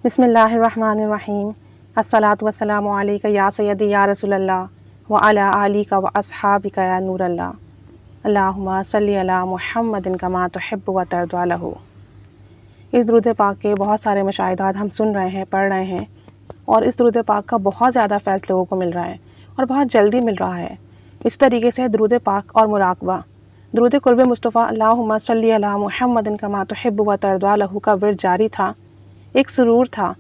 بسم اللہ الرحمن الرحیم الصلاۃ والسلام علیک یا سیدی یا رسول اللہ وعلی آلک و اصحابک یا نور اللہ اللہم صلی علی محمد کما تحب و ترضی لہ۔ اس درود پاک کے بہت سارے مشاہدات ہم سن رہے ہیں، پڑھ رہے ہیں، اور اس درود پاک کا بہت زیادہ فیض لوگوں کو مل رہا ہے اور بہت جلدی مل رہا ہے۔ اس طریقے سے درود پاک اور مراقبہ، درود قرب مصطفیٰ اللہم صلی علی محمد کما تحب و ترضی لہ کا ورد جاری تھا۔ ایک سرور تھا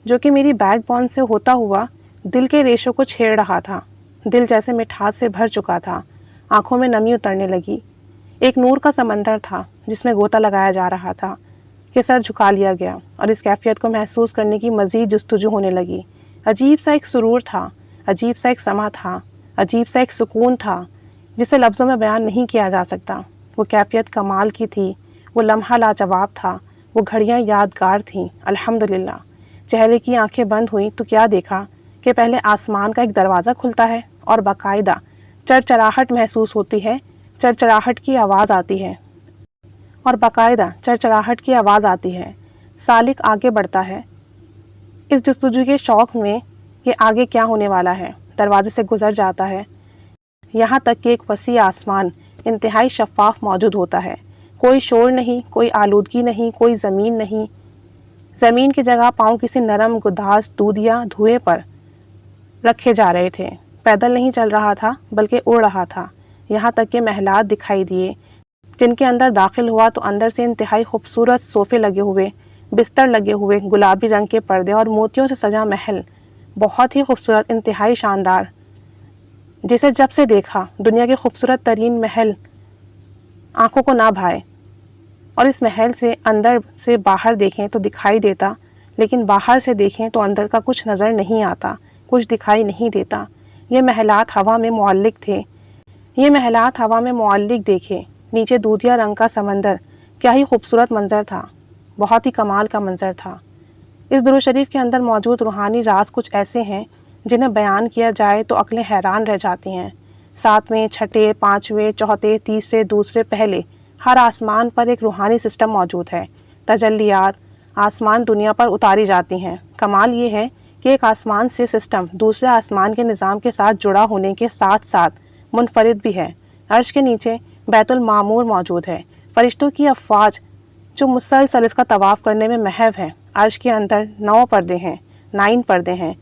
جو کہ میری بیک بون سے ہوتا ہوا دل کے ریشوں کو چھیڑ رہا تھا۔ دل جیسے مٹھاس سے بھر چکا تھا، آنکھوں میں نمی اترنے لگی۔ ایک نور کا سمندر تھا جس میں غوطہ لگایا جا رہا تھا کہ سر جھکا لیا گیا اور اس کیفیت کو محسوس کرنے کی مزید جستجو ہونے لگی۔ عجیب سا ایک سرور تھا، عجیب سا ایک سما تھا، عجیب سا ایک سکون تھا جسے لفظوں میں بیان نہیں کیا جا سکتا۔ وہ کیفیت کمال کی تھی، وہ لمحہ لاجواب تھا، وہ گھڑیاں یادگار تھیں۔ الحمدللہ چہرے کی آنکھیں بند ہوئیں تو کیا دیکھا کہ پہلے آسمان کا ایک دروازہ کھلتا ہے اور باقاعدہ چرچراہٹ محسوس ہوتی ہے، چرچراہٹ کی آواز آتی ہے اور باقاعدہ چرچراہٹ کی آواز آتی ہے۔ سالک آگے بڑھتا ہے اس جستجو کے شوق میں کہ آگے کیا ہونے والا ہے، دروازے سے گزر جاتا ہے یہاں تک کہ ایک وسیع آسمان انتہائی شفاف موجود ہوتا ہے۔ کوئی شور نہیں، کوئی آلودگی نہیں، کوئی زمین نہیں۔ زمین کی جگہ پاؤں کسی نرم گداز دودھ یا دھوئے پر رکھے جا رہے تھے۔ پیدل نہیں چل رہا تھا بلکہ اڑ رہا تھا، یہاں تک کہ محلات دکھائی دیے جن کے اندر داخل ہوا تو اندر سے انتہائی خوبصورت صوفے لگے ہوئے، بستر لگے ہوئے، گلابی رنگ کے پردے اور موتیوں سے سجا محل، بہت ہی خوبصورت، انتہائی شاندار، جسے جب سے دیکھا دنیا کے خوبصورت ترین محل آنکھوں کو نہ بھائے۔ اور اس محل سے اندر سے باہر دیکھیں تو دکھائی دیتا، لیکن باہر سے دیکھیں تو اندر کا کچھ نظر نہیں آتا، کچھ دکھائی نہیں دیتا۔ یہ محلات ہوا میں معلق تھے، یہ محلات ہوا میں معلق دیکھے۔ نیچے دودھیا رنگ کا سمندر، کیا ہی خوبصورت منظر تھا، بہت ہی کمال کا منظر تھا۔ اس درود شریف کے اندر موجود روحانی راز کچھ ایسے ہیں جنہیں بیان کیا جائے تو عقلیں حیران رہ جاتی ہیں۔ ساتویں، چھٹے، پانچویں، چوتھے، تیسرے، دوسرے، پہلے، ہر آسمان پر ایک روحانی سسٹم موجود ہے۔ تجلیات آسمان دنیا پر اتاری جاتی ہیں۔ کمال یہ ہے کہ ایک آسمان سے سسٹم دوسرے آسمان کے نظام کے ساتھ جڑا ہونے کے ساتھ ساتھ منفرد بھی ہے۔ عرش کے نیچے بیت المعمور موجود ہے، فرشتوں کی افواج جو مسلسل اس کا طواف کرنے میں محو ہیں۔ عرش کے اندر 9 پردے ہیں، 9 پردے ہیں۔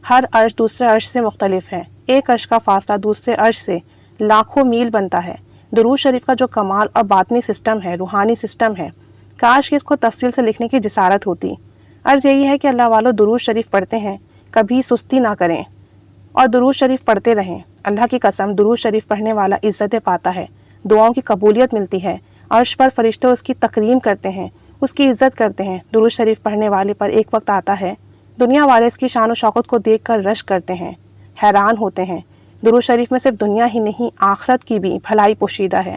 ہر عرش دوسرے عرش سے مختلف ہے۔ ایک عرش کا فاصلہ دوسرے عرش سے لاکھوں میل بنتا ہے۔ درود شریف کا جو کمال اور باطنی سسٹم ہے، روحانی سسٹم ہے، کاش کہ اس کو تفصیل سے لکھنے کی جسارت ہوتی۔ عرض یہی ہے کہ اللہ والوں درود شریف پڑھتے ہیں، کبھی سستی نہ کریں اور درود شریف پڑھتے رہیں۔ اللہ کی قسم درود شریف پڑھنے والا عزت پاتا ہے، دعاؤں کی قبولیت ملتی ہے، عرش پر فرشتے اس کی تکریم کرتے ہیں، اس کی عزت کرتے ہیں۔ درود شریف پڑھنے والے پر ایک وقت آتا ہے دنیا والے اس کی شان و شوکت کو دیکھ کر رشک کرتے ہیں، حیران ہوتے ہیں۔ درود شریف میں صرف دنیا ہی نہیں، آخرت کی بھی بھلائی پوشیدہ ہے،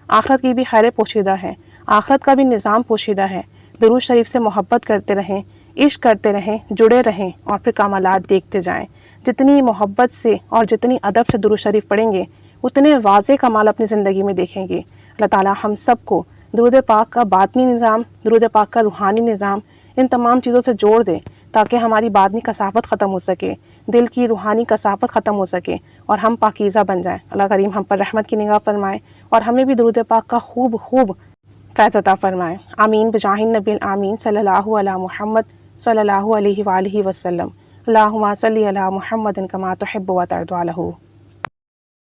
آخرت کی بھی خیر پوشیدہ ہے، آخرت کا بھی نظام پوشیدہ ہے۔ درود شریف سے محبت کرتے رہیں، عشق کرتے رہیں، جڑے رہیں اور پھر کمالات دیکھتے جائیں۔ جتنی محبت سے اور جتنی ادب سے درود شریف پڑھیں گے اتنے واضح کمال اپنی زندگی میں دیکھیں گے۔ اللہ تعالی ہم سب کو درود پاک کا باطنی نظام، درود پاک کا روحانی نظام، ان تمام چیزوں سے جوڑ دے تاکہ ہماری باطنی کثافت ختم ہو سکے، دل کی روحانی کثافت ختم ہو سکے اور ہم پاکیزہ بن جائیں۔ اللہ کریم ہم پر رحمت کی نگاہ فرمائے اور ہمیں بھی درود پاک کا خوب فیض عطا فرمائے۔ آمین بجاہ النبی آمین صلی اللہ علی محمد صلی اللہ علیہ وآلہ وسلم۔ اللہم صلی علی محمد کما تحب و ترضی لہ۔